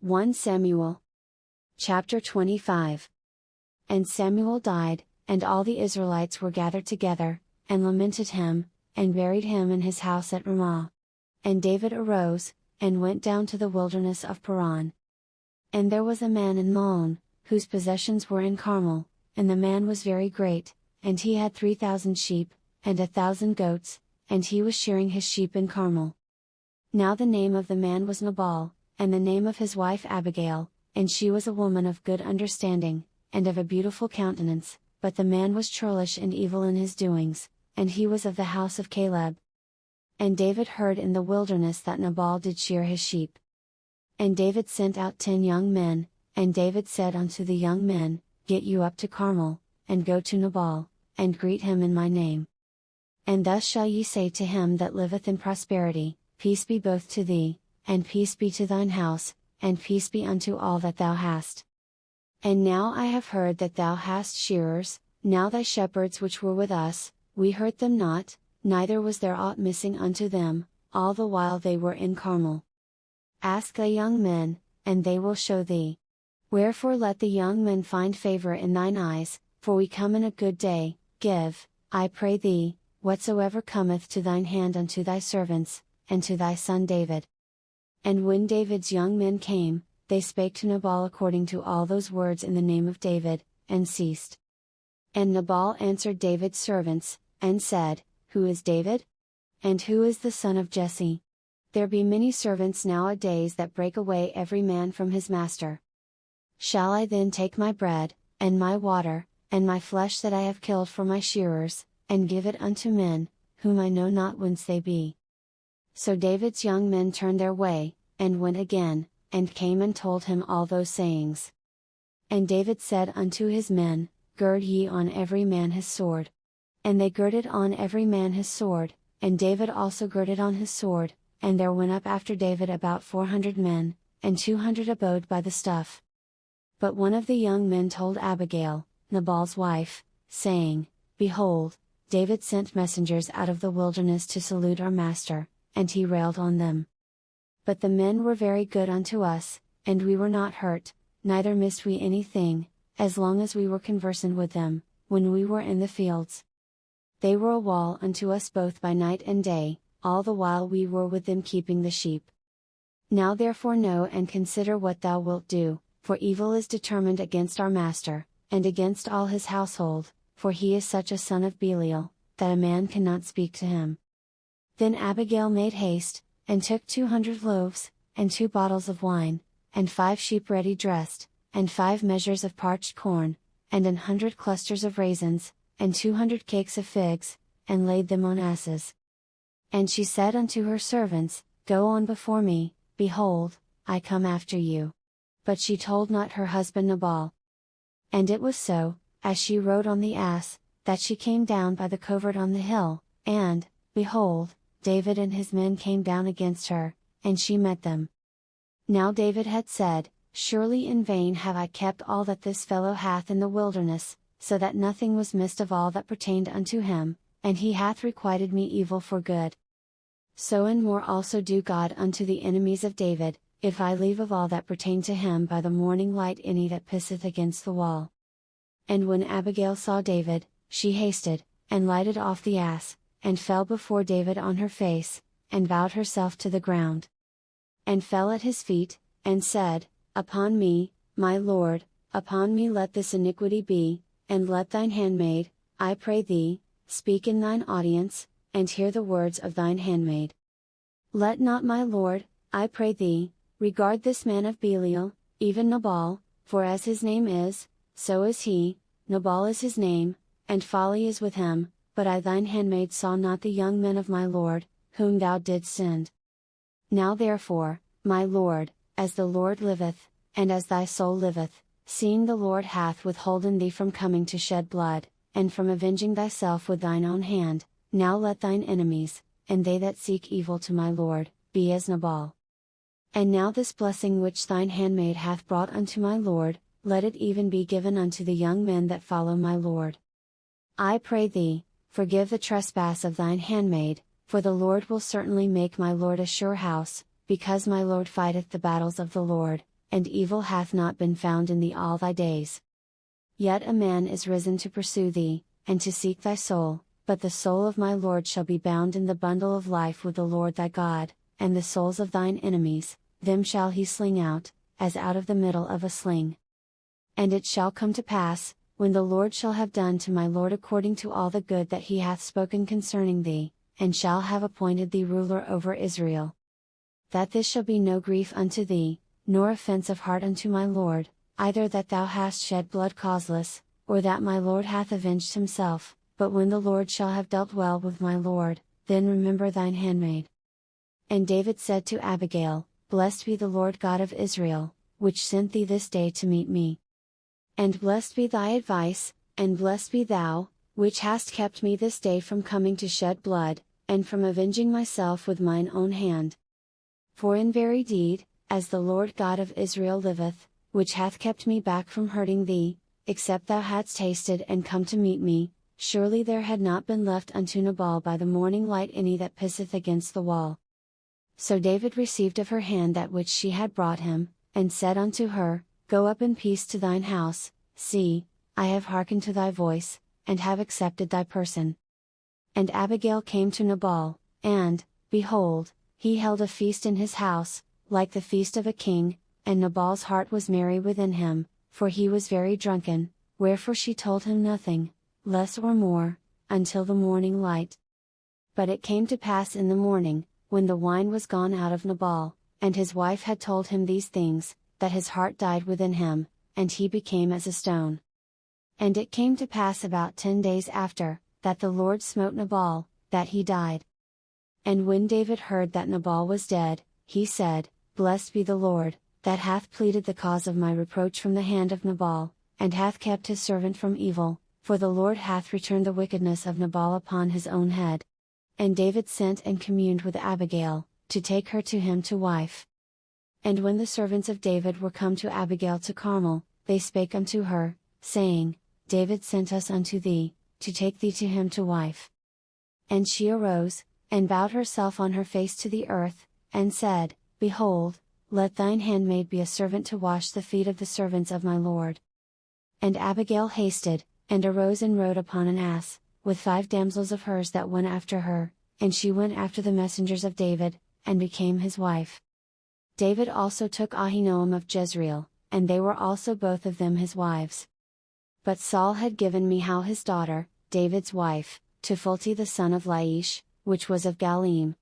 1 Samuel. Chapter 25. And Samuel died, and all the Israelites were gathered together, and lamented him, and buried him in his house at Ramah. And David arose, and went down to the wilderness of Paran. And there was a man in Maon, whose possessions were in Carmel, and the man was very great, and he had 3,000 sheep, and 1,000 goats, and he was shearing his sheep in Carmel. Now the name of the man was Nabal, and the name of his wife Abigail, and she was a woman of good understanding, and of a beautiful countenance, but the man was churlish and evil in his doings, and he was of the house of Caleb. And David heard in the wilderness that Nabal did shear his sheep. And David sent out 10 young men, and David said unto the young men, Get you up to Carmel, and go to Nabal, and greet him in my name. And thus shall ye say to him that liveth in prosperity, Peace be both to thee, and peace be to thine house, and peace be unto all that thou hast. And now I have heard that thou hast shearers, now thy shepherds which were with us, we hurt them not, neither was there aught missing unto them, all the while they were in Carmel. Ask thy young men, and they will show thee. Wherefore let the young men find favor in thine eyes, for we come in a good day, give, I pray thee, whatsoever cometh to thine hand unto thy servants, and to thy son David. And when David's young men came, they spake to Nabal according to all those words in the name of David, and ceased. And Nabal answered David's servants, and said, Who is David? And who is the son of Jesse? There be many servants nowadays that break away every man from his master. Shall I then take my bread, and my water, and my flesh that I have killed for my shearers, and give it unto men, whom I know not whence they be? So David's young men turned their way, and went again, and came and told him all those sayings. And David said unto his men, Gird ye on every man his sword. And they girded on every man his sword, and David also girded on his sword, and there went up after David about 400 men, and 200 abode by the stuff. But one of the young men told Abigail, Nabal's wife, saying, Behold, David sent messengers out of the wilderness to salute our master, and he railed on them. But the men were very good unto us, and we were not hurt, neither missed we anything, as long as we were conversant with them, when we were in the fields. They were a wall unto us both by night and day, all the while we were with them keeping the sheep. Now therefore know and consider what thou wilt do, for evil is determined against our master, and against all his household, for he is such a son of Belial, that a man cannot speak to him. Then Abigail made haste, and took 200 loaves, and 2 bottles of wine, and 5 sheep ready dressed, and 5 measures of parched corn, and 100 clusters of raisins, and 200 cakes of figs, and laid them on asses. And she said unto her servants, Go on before me, behold, I come after you. But she told not her husband Nabal. And it was so, as she rode on the ass, that she came down by the covert on the hill, and, behold, David and his men came down against her, and she met them. Now David had said, Surely in vain have I kept all that this fellow hath in the wilderness, so that nothing was missed of all that pertained unto him, and he hath requited me evil for good. So and more also do God unto the enemies of David, if I leave of all that pertain to him by the morning light any that pisseth against the wall. And when Abigail saw David, she hasted, and lighted off the ass, and fell before David on her face, and bowed herself to the ground. And fell at his feet, and said, Upon me, my lord, upon me let this iniquity be, and let thine handmaid, I pray thee, speak in thine audience, and hear the words of thine handmaid. Let not my lord, I pray thee, regard this man of Belial, even Nabal, for as his name is, so is he, Nabal is his name, and folly is with him, but I thine handmaid saw not the young men of my lord, whom thou didst send. Now therefore, my lord, as the Lord liveth, and as thy soul liveth, seeing the Lord hath withholden thee from coming to shed blood, and from avenging thyself with thine own hand, now let thine enemies, and they that seek evil to my lord, be as Nabal. And now this blessing which thine handmaid hath brought unto my lord, let it even be given unto the young men that follow my lord. I pray thee, forgive the trespass of thine handmaid, for the Lord will certainly make my lord a sure house, because my lord fighteth the battles of the Lord, and evil hath not been found in thee all thy days. Yet a man is risen to pursue thee, and to seek thy soul, but the soul of my Lord shall be bound in the bundle of life with the Lord thy God, and the souls of thine enemies, them shall he sling out, as out of the middle of a sling. And it shall come to pass, when the Lord shall have done to my Lord according to all the good that he hath spoken concerning thee, and shall have appointed thee ruler over Israel, that this shall be no grief unto thee, nor offense of heart unto my Lord, either that thou hast shed blood causeless, or that my Lord hath avenged himself, but when the Lord shall have dealt well with my Lord, then remember thine handmaid. And David said to Abigail, Blessed be the Lord God of Israel, which sent thee this day to meet me. And blessed be thy advice, and blessed be thou, which hast kept me this day from coming to shed blood, and from avenging myself with mine own hand. For in very deed, as the Lord God of Israel liveth, which hath kept me back from hurting thee, except thou hadst tasted and come to meet me, surely there had not been left unto Nabal by the morning light any that pisseth against the wall. So David received of her hand that which she had brought him, and said unto her, Go up in peace to thine house, see, I have hearkened to thy voice, and have accepted thy person. And Abigail came to Nabal, and, behold, he held a feast in his house, like the feast of a king, and Nabal's heart was merry within him, for he was very drunken, wherefore she told him nothing, less or more, until the morning light. But it came to pass in the morning, when the wine was gone out of Nabal, and his wife had told him these things, that his heart died within him, and he became as a stone. And it came to pass about 10 days after, that the Lord smote Nabal, that he died. And when David heard that Nabal was dead, he said, Blessed be the Lord, that hath pleaded the cause of my reproach from the hand of Nabal, and hath kept his servant from evil, for the Lord hath returned the wickedness of Nabal upon his own head. And David sent and communed with Abigail, to take her to him to wife. And when the servants of David were come to Abigail to Carmel, they spake unto her, saying, David sent us unto thee, to take thee to him to wife. And she arose, and bowed herself on her face to the earth, and said, Behold, let thine handmaid be a servant to wash the feet of the servants of my Lord. And Abigail hasted, and arose and rode upon an ass, with 5 damsels of hers that went after her, and she went after the messengers of David, and became his wife. David also took Ahinoam of Jezreel, and they were also both of them his wives. But Saul had given Michal his daughter, David's wife, to Phulte the son of Laish, which was of Galim,